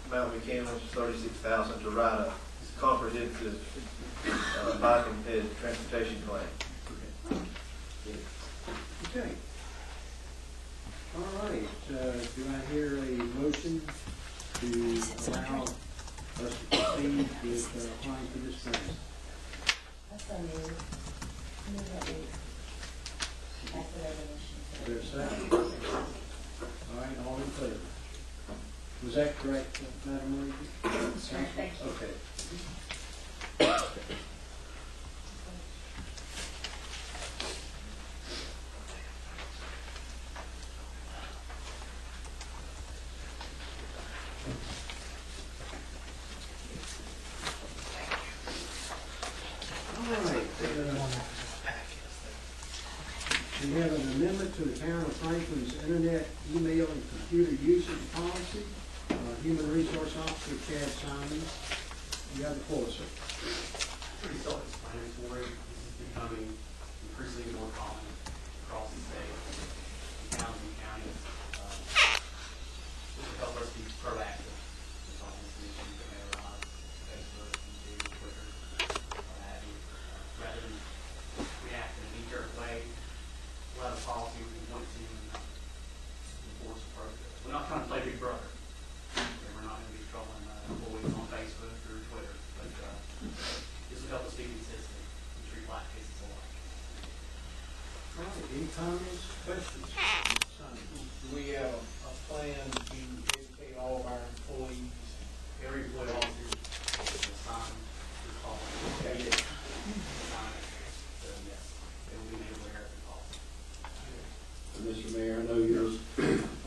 amount we can, which is 36,000, to write a comprehensive bike and ped transportation plan. Okay. All right, do I hear a motion to allow us to proceed with applying for this grant? That's unusual. Is there a second? All right, all in favor? Was that correct, Madam Reader? Thank you. Okay. All right. We have an amendment to the Town of Franklin's Internet, email, and computer usage policy. Human Resource Officer Chad Simon, you have the floor, sir. Pretty self-explanatory. This is becoming increasingly more common across the state, in towns and counties. This will help us be proactive in solving some issues that may arise, Facebook, YouTube, Twitter, what have you. Rather than react in a knee-jerk way, we'll have a policy we can point to and enforce appropriately. We're not trying to play Big Brother. We're not going to be trolling employees on Facebook or Twitter, but this will help us be consistent and treat black cases alike. All right, any comments, questions? Do we have a plan to educate all of our employees? Every employee officer is assigned to call. Okay. So yes, they will be made aware of the policy. And Mr. Mayor, I know you're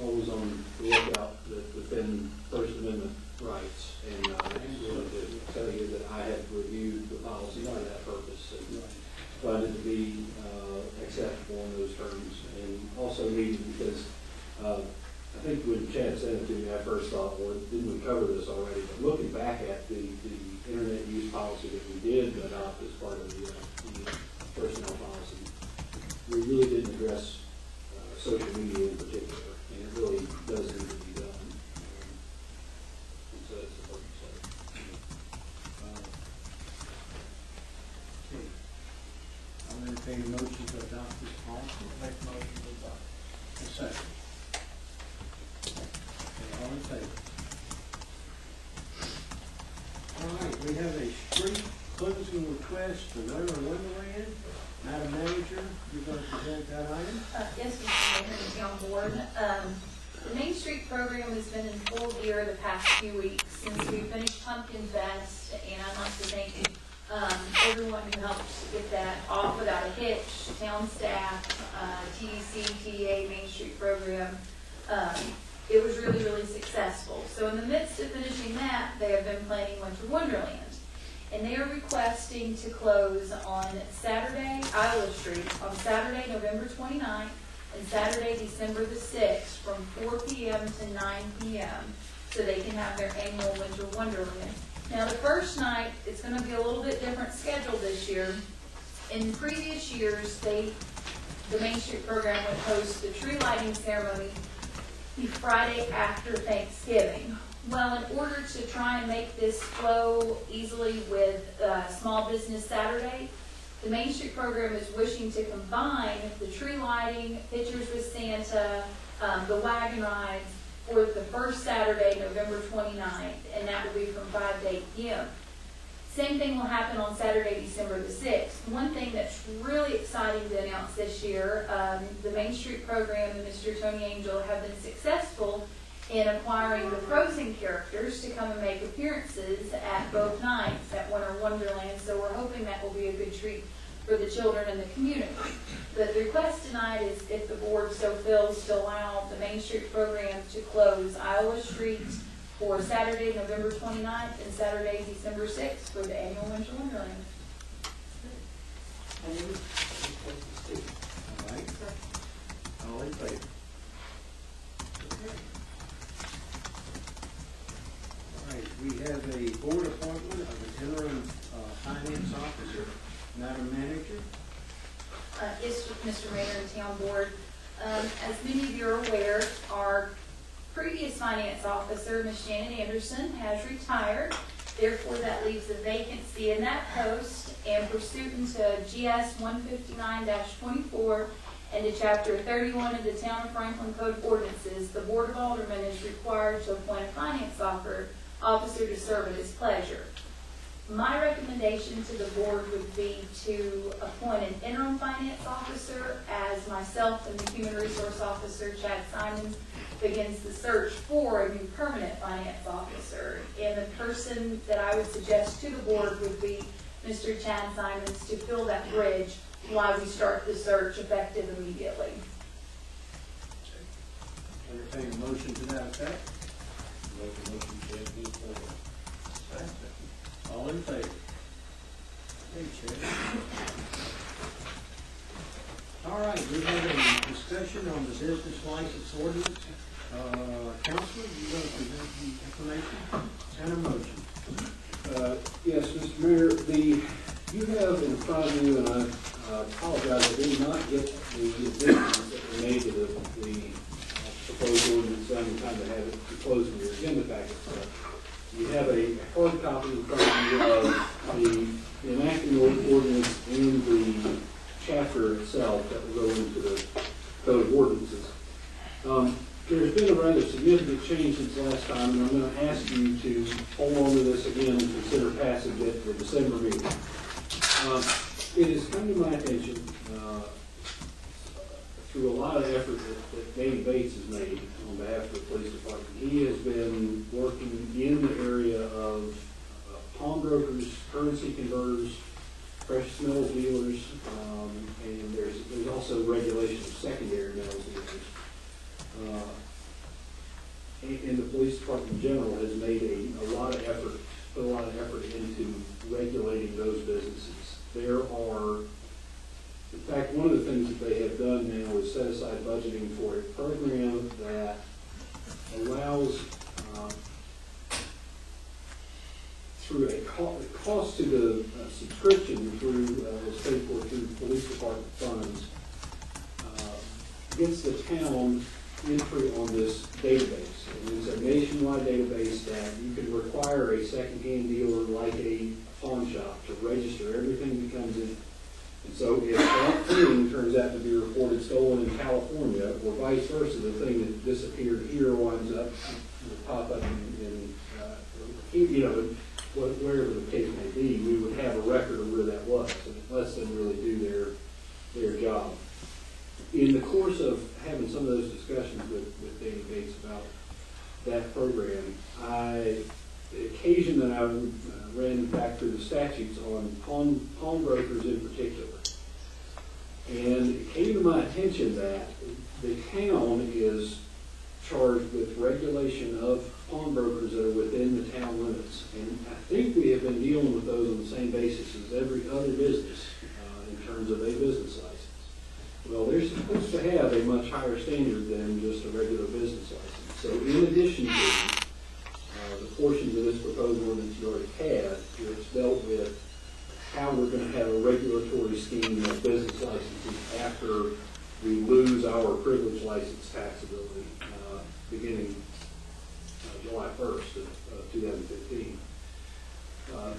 always on the lookout to defend First Amendment rights, and I just wanted to tell you that I have reviewed the policy for that purpose and found it to be acceptable in those terms, and also needed because I think when Chad sent it to me, I first thought, well, didn't we cover this already? But looking back at the internet use policy that we did adopt as part of the personnel policy, we really didn't address social media in particular, and it really does need to be done. And so that's the purpose of it. Okay. I'll entertain a motion to adopt this policy. Make a motion to adopt. A second. Okay, all in favor? All right, we have a street closing request for Winter Wonderland. Madam Manager, you're going to present that item? Yes, Mr. Mayor, and on board. The Main Street program has been in full gear the past few weeks since we finished Pumpkin Fest, and I'd like to thank everyone who helped get that off without a hitch, town staff, TDC, TDA, Main Street program. It was really, really successful. So in the midst of finishing that, they have been planning Winter Wonderland. And they are requesting to close on Saturday, Iowa Street, on Saturday, November 29th, and Saturday, December the 6th, from 4 p.m. to 9 p.m., so they can have their annual Winter Wonderland. Now, the first night, it's going to be a little bit different schedule this year. In previous years, the Main Street program would host the tree lighting ceremony the Friday after Thanksgiving. Well, in order to try and make this flow easily with Small Business Saturday, the Main Street program is wishing to combine the tree lighting, Pictures with Santa, the wagon rides for the first Saturday, November 29th, and that will be from 5 to 8 p.m. Same thing will happen on Saturday, December the 6th. One thing that's really exciting to announce this year, the Main Street program and Mr. Tony Angel have been successful in acquiring the Frozen characters to come and make appearances at both nights at Winter Wonderland, so we're hoping that will be a good treat for the children in the community. The request tonight is, if the board so feels, to allow the Main Street program to close Iowa Street for Saturday, November 29th, and Saturday, December 6th for the annual Winter Wonderland. All right. All in favor? All right, we have a board appointment of an interim finance officer. Madam Manager? Yes, Mr. Mayor and Town Board. As many of you are aware, our previous finance officer, Ms. Janet Anderson, has retired. Therefore, that leaves a vacancy in that post, and pursuant to GS 159-24 and to Chapter 31 of the Town of Franklin Code of Ordinances, the Board of Aldermen is required to appoint a finance officer to serve at his pleasure. My recommendation to the board would be to appoint an interim finance officer as myself and the human resource officer, Chad Simons, begins the search for a new permanent finance officer. And the person that I would suggest to the board would be Mr. Chad Simons to fill that bridge while we start the search effective immediately. Entertain a motion to that effect. Make a motion to move forward. All in favor? Hey, Chair. All right, we have a discussion on the business license ordinance. Counselor, you want to present the information and a motion? Yes, Mr. Mayor, you have in front of you, and I apologize, I did not get the additions that were made to the proposed ordinance, so I'm trying to have it closed in your agenda packet. So you have a hard copy in front of you of the enacting ordinance and the chapter itself that will go into the code of ordinances. There's been a rather significant change since last time, and I'm going to ask you to hold on to this again and consider passage at the December meeting. It has come to my attention through a lot of effort that Danny Bates has made on behalf of the police department. He has been working in the area of pawnbrokers, currency converters, precious metals dealers, and there's also regulation of secondary metals dealers. And the police department in general has made a lot of effort, put a lot of effort into regulating those businesses. There are, in fact, one of the things that they have done now is set aside budgeting for a program that allows, through a cost to the subscription through, was paid for through police department funds, gets the town entry on this database. And it's a nationwide database that you can require a secondhand dealer like a pawn shop to register everything that comes in. And so if that thing turns out to be reported stolen in California, or vice versa, the thing that disappeared here winds up, will pop up in wherever the case may be, we would have a record of where that was, and it lets them really do their job. In the course of having some of those discussions with Danny Bates about that program, the occasion that I ran back through the statutes on pawnbrokers in particular. And it came to my attention that the town is charged with regulation of pawnbrokers that are within the town limits. And I think we have been dealing with those on the same basis as every other business in terms of a business license. Well, they're supposed to have a much higher standard than just a regular business license. So in addition to the portions of this proposed ordinance you already had, which dealt with how we're going to have a regulatory scheme of business licenses after we lose our privilege license taxability beginning July 1st of 2015.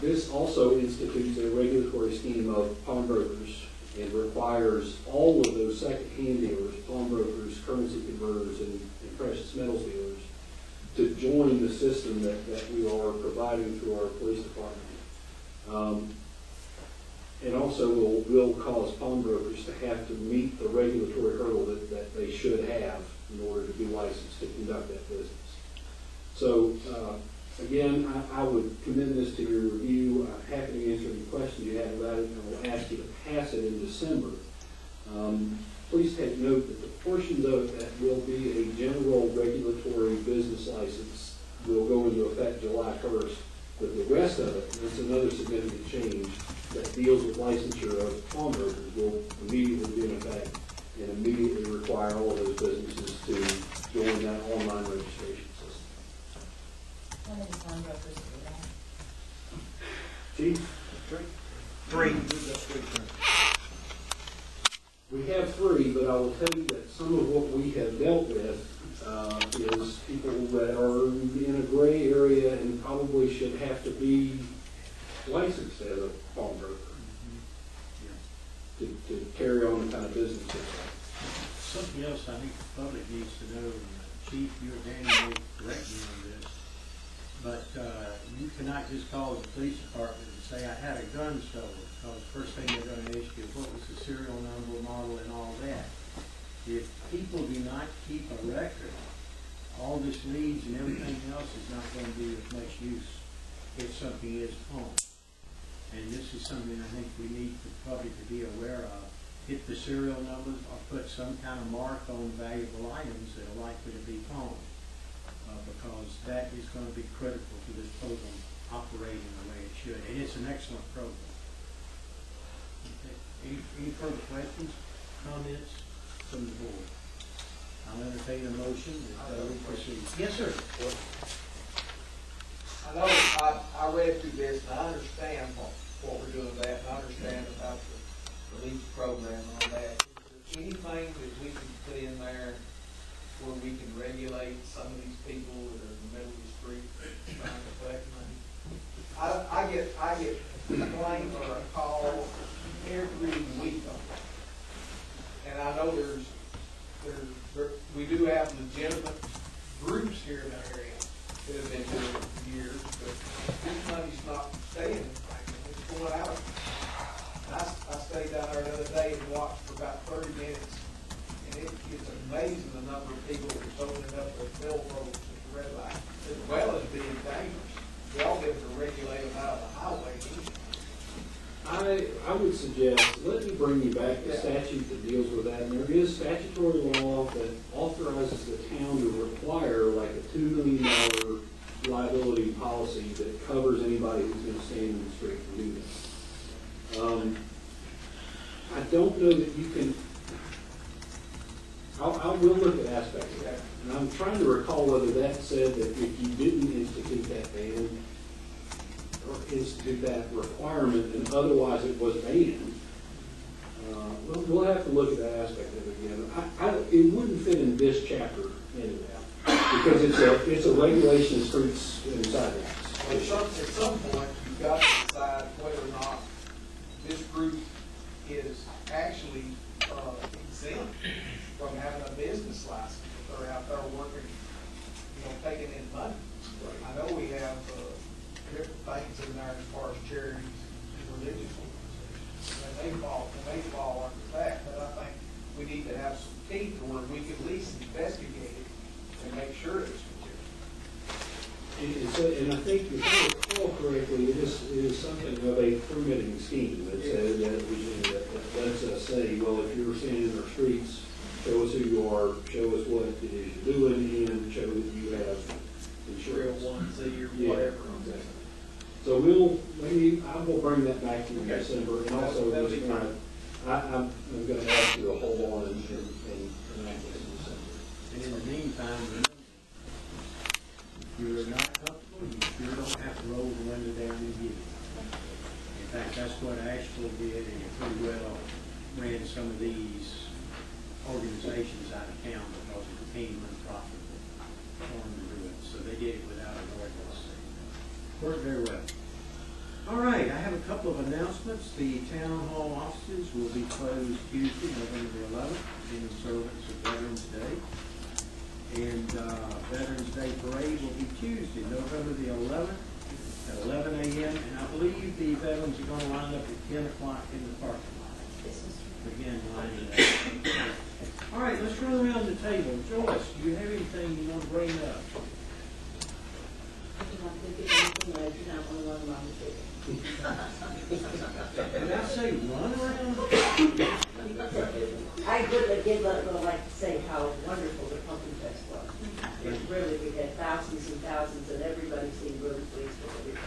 This also institutes a regulatory scheme of pawnbrokers and requires all of those second-hand dealers, pawnbrokers, currency converters, and precious metals dealers to join the system that we are providing through our police department. And also will cause pawnbrokers to have to meet the regulatory hurdle that they should have in order to be licensed to conduct that business. So, again, I would commend this to your review. I'm happy to answer any questions you have about it, and I will ask you to pass it in December. Please take note that the portions of it that will be a general regulatory business license will go into effect July 1st, but the rest of it, and it's another significant change, that deals with licensure of pawnbrokers will immediately be in effect and immediately require all of those businesses to join that online registration system. How many pawnbrokers do we have? Chief? Three. We have three, but I will tell you that some of what we have dealt with is people that are in a gray area and probably should have to be licensed as a pawnbroker to carry on the kind of business they're like. Something else I think the public needs to know, and Chief, you and Danny will correct me on this. But you cannot just call the police department and say, I had a gun stolen, because the first thing they're gonna ask you, what was the serial number, model, and all that. If people do not keep a record, all this leads and everything else is not gonna be of much use if something is owned. And this is something I think we need the public to be aware of. Hit the serial numbers or put some kind of mark on valuable items that are likely to be owned. Because that is going to be critical to this program operating the way it should. And it's an excellent program. Okay. Any further questions, comments from the board? I'll entertain a motion that we proceed. Yes, sir. I know, I read through this, and I understand what we're doing with that, and I understand about the lease program and all that. Is there anything that we can put in there where we can regulate some of these people that are in the middle of the street trying to collect money? I get a complaint or a call every week on it. And I know we do have legitimate groups here in our area that have been doing it for years, but this money's not staying in the bank, it's going out. I stayed down there the other day and watched for about 30 minutes, and it's amazing the number of people that are opening up their billboards at the red light, as well as being dangerous. We all get to regulate them out of the highway. I would suggest, let me bring you back the statute that deals with that. And there is statutory law that authorizes the town to require like a $2 million liability policy that covers anybody who's going to stand in the street and do this. I don't know that you can, I will look at aspects of that. And I'm trying to recall whether that said that if you didn't institute that ban, or institute that requirement, and otherwise it was banned, we'll have to look at that aspect of it again. It wouldn't fit in this chapter anyway, because it's a regulation of streets and sidewalks. At some point, you've got to decide whether or not this group is actually exempt from having a business license if they're out there working, taking in money. I know we have different things in there as far as charities and religious organizations. And they fall under that, but I think we need to have some teeth where we can at least investigate it and make sure it's legitimate. And I think, if I recall correctly, it is something of a permitting scheme that says that lets us say, well, if you're standing in our streets, show us who you are, show us what it is you're doing, and show that you have insurance. 301C or whatever. Exactly. So I will bring that back to you in December, and also just I'm going to ask you to hold on and enact this in December. And in the meantime, if you're not comfortable, you sure don't have to roll the window down and get it. In fact, that's what Asheville did, and it pretty well ran some of these organizations out of town because it became unprofitable for them to do it. So they did it without an ordinance. Worked very well. All right, I have a couple of announcements. The town hall offices will be closed Tuesday, November the 11th, in observance of Veterans Day. And Veterans Day Parade will be Tuesday, November the 11th at 11 a.m. And I believe the veterans are going to line up at 10 o'clock in the parking lot. Again, lining up. All right, let's run around the table. Joyce, do you have anything you want to bring up? Did I say run around? I would like to say how wonderful the Pumpkin Fest was. It really, we had thousands and thousands, and everybody seemed really pleased with everything.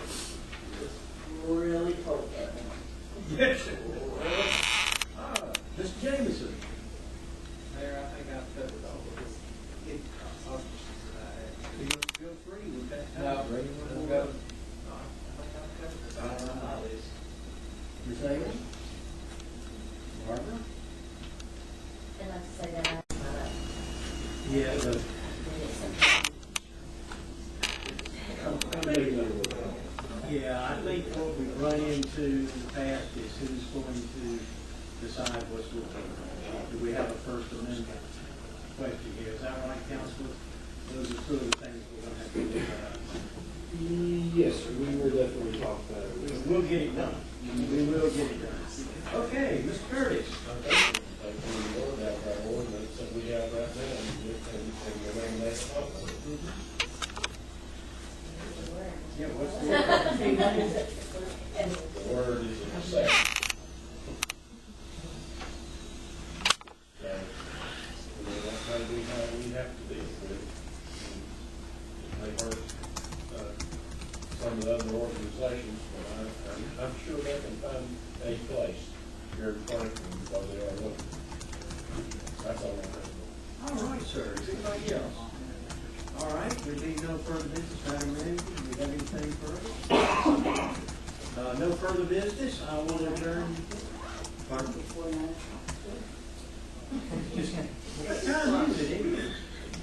It was really cold that morning. Yes, it was. Mr. Jameson. Mayor, I think I've covered all of this. Feel free with that. No, we'll go. Ms. Ayers? Barbara? I'd like to say that Yeah, we'll get it done. We will get it done. Okay, Mr. Curtis. Ordinance that we have right now, and eliminate the Yeah, what's The word is accept. So, that may be how we have to deal with it. It may hurt, some of the other organizations, but I'm sure they can find a place here in Franklin because they are looking. That's all I have. All right, sir. Is anybody else? All right, there being no further business, Madam Manager, do we have anything further? No further business, I will adjourn. Pardon? What time is it anyway?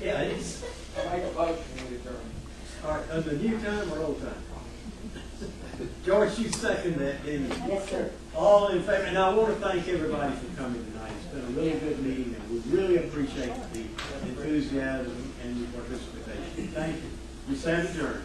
Yeah, it's, I make a motion to adjourn. all right, the new time or old time? George, you second that, didn't you? Yes, sir. All in favor, and I want to thank everybody for coming tonight. It's been a really good meeting, and we really appreciate the enthusiasm and the participation. Thank you. We stand adjourned.